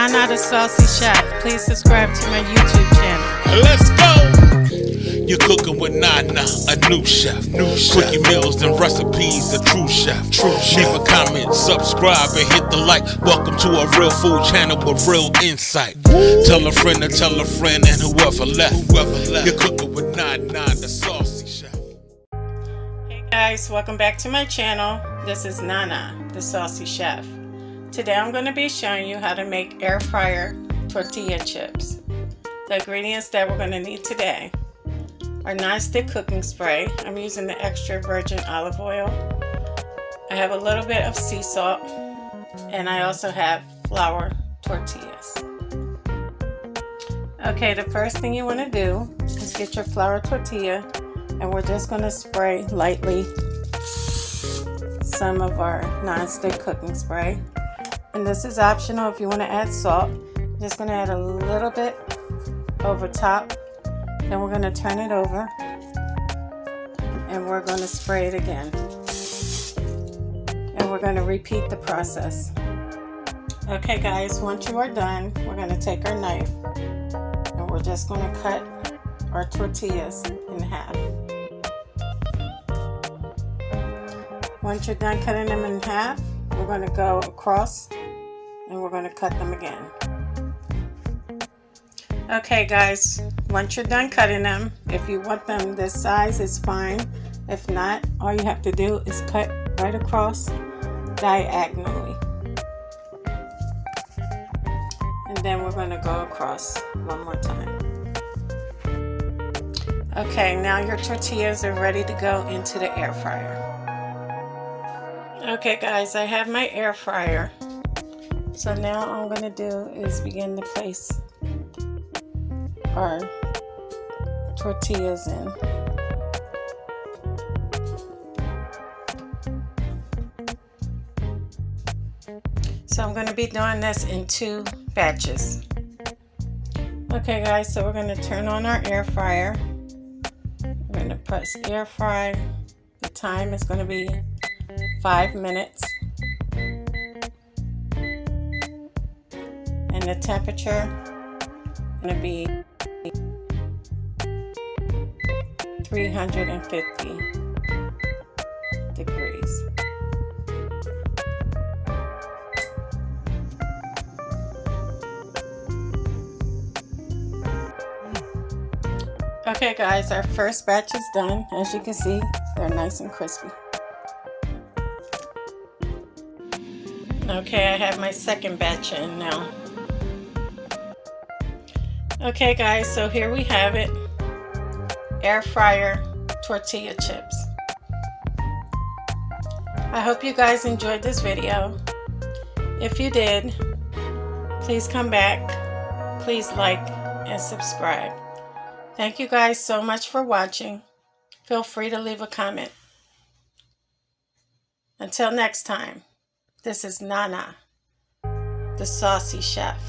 Nana the Saucy Chef. Please subscribe to my YouTube channel. Let's go! You're cooking with Nana, a new chef. Quickie meals and recipes, a true chef. Leave a comment, subscribe, and hit the like. Welcome to a real food channel with real insight. Tell a friend to tell a friend, and whoever left. You're cooking with Nana the Saucy Chef. Hey guys, welcome back to my channel. This is Nana the Saucy Chef. Today I'm going to be showing you how to make air fryer tortilla chips. The ingredients that we're going to need today are non-stick cooking spray. I'm using the extra virgin olive oil. I have a little bit of sea salt, and I also have flour tortillas. Okay, the first thing you want to do is get your flour tortilla, and we're just going to spray lightly some of our non-stick cooking spray. And this is optional if you want to add salt. I'm just going to add a little bit over top. Then we're going to turn it over. And we're going to spray it again. And we're going to repeat the process. Okay guys, once you are done, we're going to take our knife. And we're just going to cut our tortillas in half. Once you're done cutting them in half, we're going to go across and we're going to cut them again. Okay guys, once you're done cutting them, if you want them this size, it's fine. If not, all you have to do is cut right across diagonally. And then we're going to go across one more time. Okay, now your tortillas are ready to go into the air fryer. Okay guys, I have my air fryer. So now all I'm going to do is begin to place our tortillas in. So I'm going to be doing this in 2 batches. Okay guys, so we're going to turn on our air fryer. We're going to press air fry. The time is going to be 5 minutes. And the temperature is going to be 350 degrees. Okay guys, our first batch is done. As you can see, they're nice and crispy. Okay, I have my second batch in now. Okay guys, so here we have it. Air fryer tortilla chips. I hope you guys enjoyed this video. If you did, please come back. Please like and subscribe. Thank you guys so much for watching. Feel free to leave a comment. Until next time, this is Nana, the Saucy Chef.